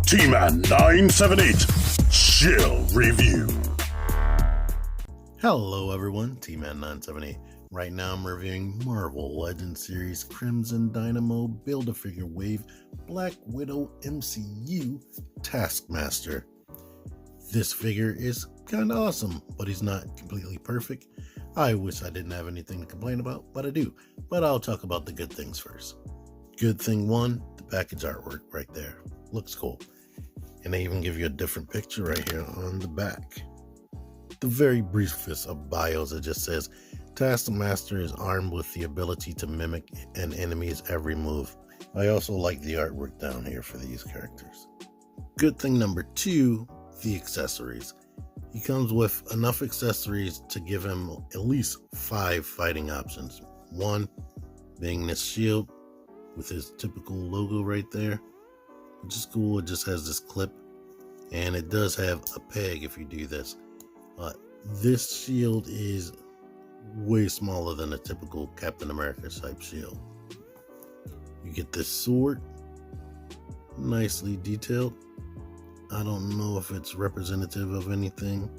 T-Man 978 Chill Review. Hello everyone, T-Man 978. Right now I'm reviewing Marvel Legends Series Crimson Dynamo Build-A-Figure Wave Black Widow MCU Taskmaster. This figure is kinda awesome, but he's not completely perfect. I wish I didn't have anything to complain about, but I do. But I'll talk about the good things first. Good thing one, the package artwork right there. Looks cool. And they even give you a different picture right here on the back. The very briefest of bios, it just says, Taskmaster is armed with the ability to mimic an enemy's every move. I also like the artwork down here for these characters. Good thing number two, the accessories. He comes with enough accessories to give him at least 5 fighting options. One being this shield with his typical logo right there, which is cool. It just has this clip, and it does have a peg if you do this. This shield is way smaller than a typical Captain America type shield. You get this sword, nicely detailed. I don't know if it's representative of anything.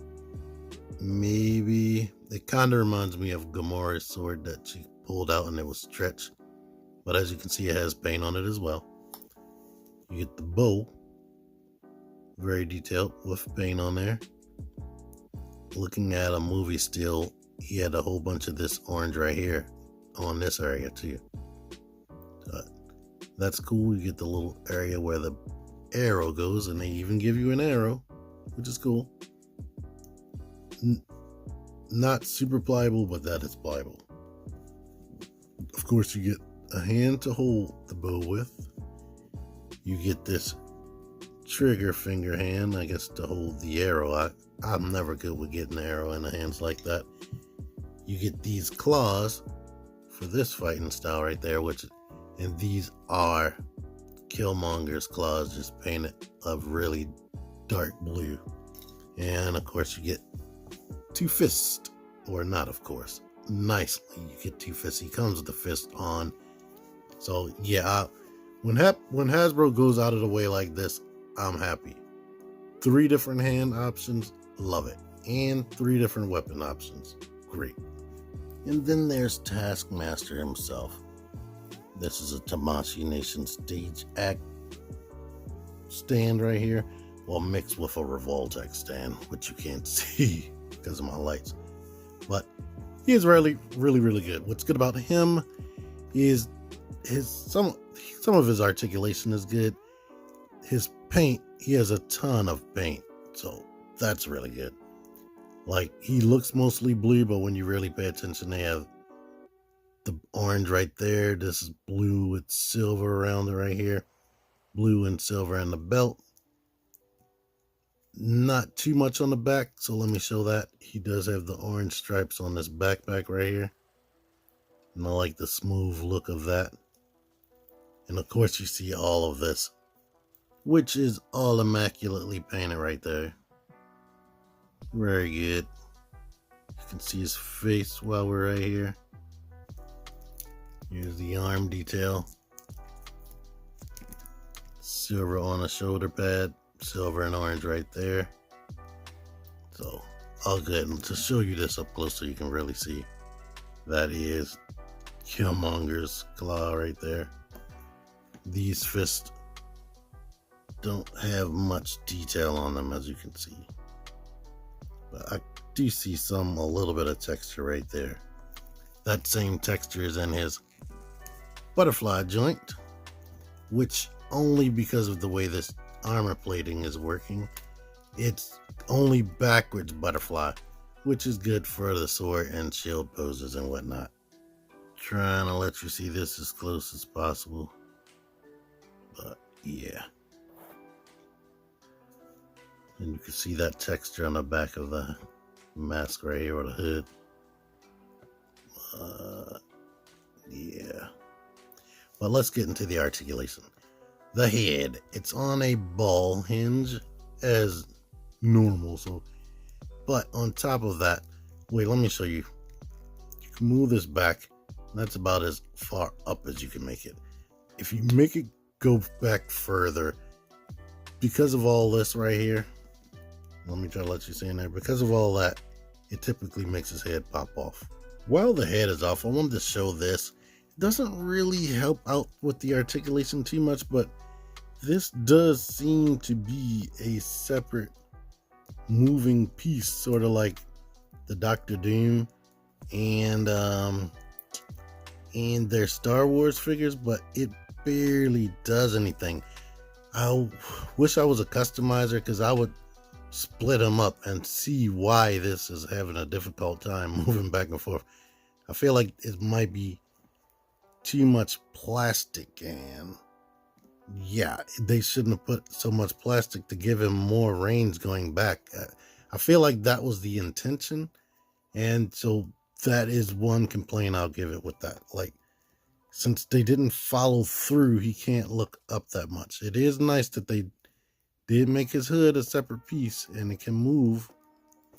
Maybe it kind of reminds me of Gamora's sword that she pulled out and it was stretched, but as you can see, it has paint on it as well. You get the bow, very detailed with paint on there. Looking at a movie still, he had a whole bunch of this orange right here on this area too. That's cool. You get the little area where the arrow goes, and they even give you an arrow, which is cool. Not super pliable, but that is pliable. Of course, you get a hand to hold the bow with. You get this trigger finger hand, I guess, to hold the arrow. I'm never good with getting the arrow in the hands like that. You get these claws for this fighting style right there, and these are Killmonger's claws, just painted a really dark blue. And of course, you get 2 fists, or not, of course. Nicely, you get 2 fists. He comes with the fist on. So yeah, when Hasbro goes out of the way like this, I'm happy. 3 different hand options, love it. And 3 different weapon options, great. And then there's Taskmaster himself. This is a Tamashii Nation stage act stand right here, well, mixed with a Revoltech stand, which you can't see because of my lights. But he is really good. What's good about him is some of his articulation is good. His paint, he has a ton of paint, so that's really good. Like, he looks mostly blue, but when you really pay attention, they have the orange right there. This is blue with silver around it right here. Blue and silver in the belt. Not too much on the back, so let me show that. He does have the orange stripes on this backpack right here. And I like the smooth look of that. And of course, you see all of this, which is all immaculately painted right there. Very good. You can see his face while we're right here. Here's the arm detail. Silver on the shoulder pad. Silver and orange right there. So, all good. And to show you this up close so you can really see, that is Killmonger's claw right there. These fists don't have much detail on them, as you can see. But I do see a little bit of texture right there. That same texture is in his butterfly joint, which only because of the way this armor plating is working, it's only backwards butterfly, which is good for the sword and shield poses and whatnot. Trying to let you see this as close as possible, but yeah. And you can see that texture on the back of the mask right here, or the hood. Yeah. But let's get into the articulation. The head, it's on a ball hinge as normal, but on top of that, wait, let me show you. You can move this back. That's about as far up as you can make it. If you make it go back further, because of all this right here, let me try to let you see in there. Because of all that, it typically makes his head pop off. While the head is off, I wanted to show this. It doesn't really help out with the articulation too much, but this does seem to be a separate moving piece, sort of like the Doctor Doom and their Star Wars figures, but it barely does anything. I wish I was a customizer, because I would split them up and see why this is having a difficult time moving back and forth. I feel like it might be too much plastic, and yeah, they shouldn't have put so much plastic to give him more range going back. I feel like that was the intention, and so that is one complaint I'll give it with that. Like, since they didn't follow through, he can't look up that much. It is nice that they did make his hood a separate piece, and it can move,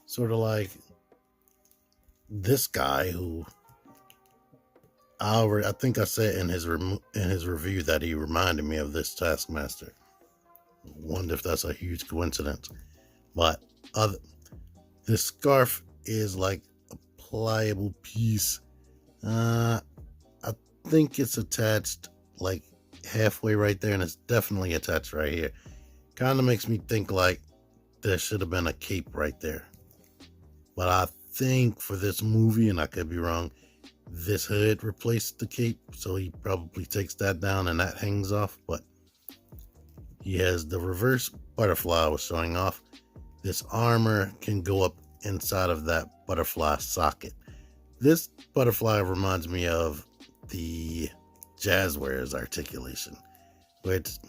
sort of like this guy, who I think I said in his review that he reminded me of this Taskmaster. Wonder if that's a huge coincidence. But this scarf is like a pliable piece. I think it's attached like halfway right there, and it's definitely attached right here. Kind of makes me think like there should have been a cape right there. But I think for this movie, and I could be wrong, this hood replaced the cape, so he probably takes that down and that hangs off. But he has the reverse butterfly I was showing off. This armor can go up inside of that butterfly socket. This butterfly reminds me of the Jazzwares articulation, which is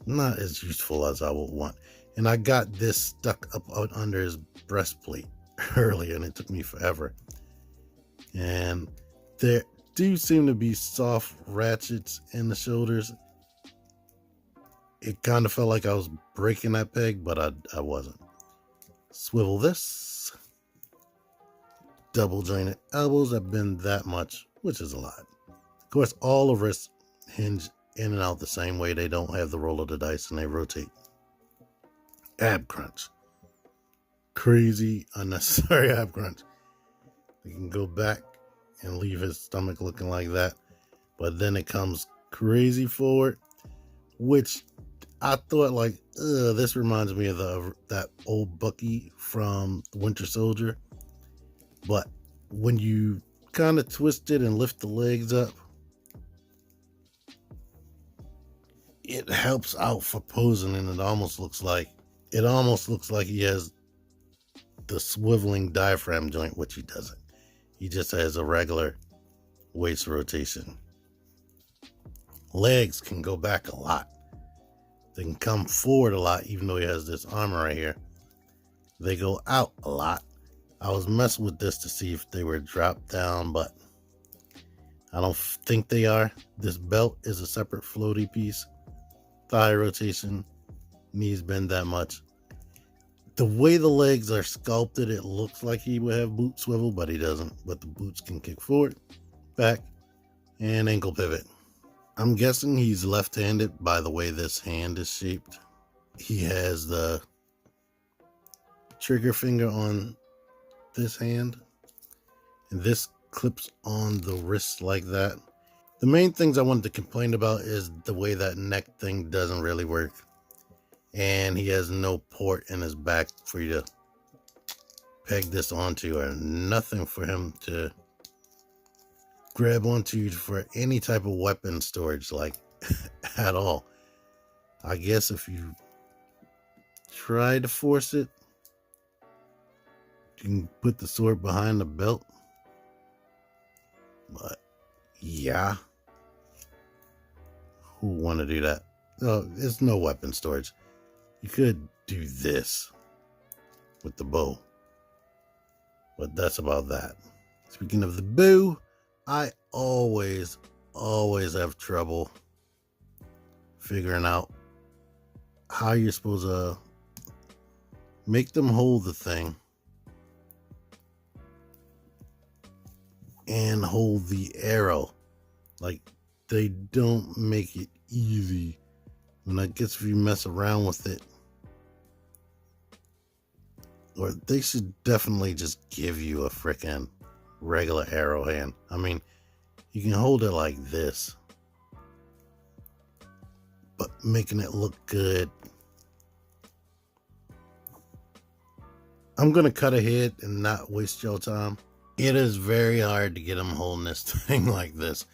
not as useful as I would want. And I got this stuck up under his breastplate earlier, and it took me forever. And there do seem to be soft ratchets in the shoulders. It kind of felt like I was breaking that peg, but I wasn't. Swivel this. Double jointed elbows that bend that much, which is a lot. Of course, all the wrists hinge in and out the same way. They don't have the roll of the dice, and they rotate. Ab crunch. Crazy, unnecessary ab crunch. You can go back and leave his stomach looking like that, but then it comes crazy forward, which I thought, like, this reminds me of that old Bucky from Winter Soldier. But when you kind of twist it and lift the legs up, it helps out for posing, and it almost looks like he has the swiveling diaphragm joint, which he doesn't. He just has a regular waist rotation. Legs can go back a lot. They can come forward a lot, even though he has this armor right here. They go out a lot. I was messing with this to see if they were dropped down, but I don't think they are. This belt is a separate floaty piece. Thigh rotation, knees bend that much. The way the legs are sculpted, it looks like he would have boot swivel, but he doesn't. But the boots can kick forward, back, and ankle pivot. I'm guessing he's left-handed by the way this hand is shaped. He has the trigger finger on this hand, and this clips on the wrist like that. The main things I wanted to complain about is the way that neck thing doesn't really work. And he has no port in his back for you to peg this onto, or nothing for him to grab onto for any type of weapon storage, like at all. I guess if you try to force it, you can put the sword behind the belt. But yeah, who would want to do that? No, there's no weapon storage. You could do this with the bow, but that's about that. Speaking of the bow, I always have trouble figuring out how you're supposed to make them hold the thing and hold the arrow. Like, they don't make it easy. And I guess if you mess around with it, Or they should definitely just give you a frickin' regular arrow hand. I mean, you can hold it like this, but making it look good. I'm gonna cut ahead and not waste your time. It is very hard to get him holding this thing like this.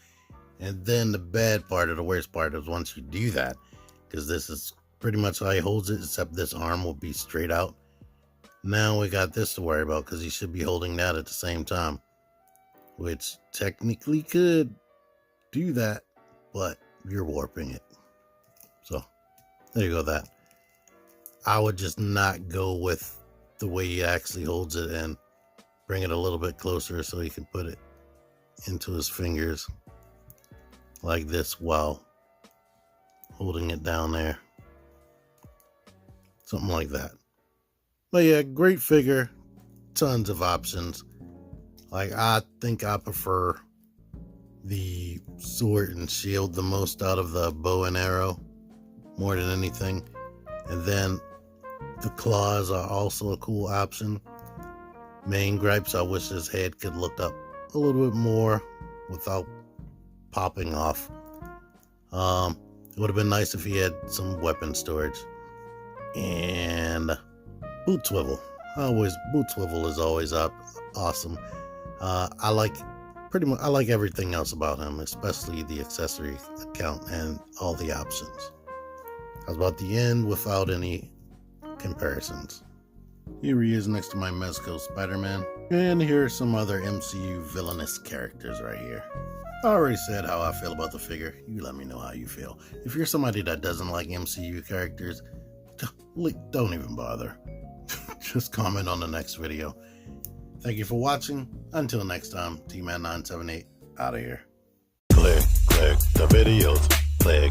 And then the bad part, or the worst part, is once you do that, because this is pretty much how he holds it, except this arm will be straight out. Now we got this to worry about, because he should be holding that at the same time, which technically could do that, but you're warping it. So there you go. That I would just not go with the way he actually holds it and bring it a little bit closer so he can put it into his fingers like this while holding it down there. Something like that. But yeah, great figure. Tons of options. Like, I think I prefer the sword and shield the most out of the bow and arrow, more than anything. And then the claws are also a cool option. Main gripes, I wish his head could look up a little bit more without popping off. It would have been nice if he had some weapon storage. And boot swivel. Boot swivel is always awesome. I like everything else about him, especially the accessory account and all the options. I was about the end without any comparisons. Here he is next to my Mezco Spider-Man. And here are some other MCU villainous characters right here. I already said how I feel about the figure. You let me know how you feel. If you're somebody that doesn't like MCU characters, don't even bother. Just comment on the next video. Thank you for watching. Until next time, T-Man978 out of here. Click the videos. Click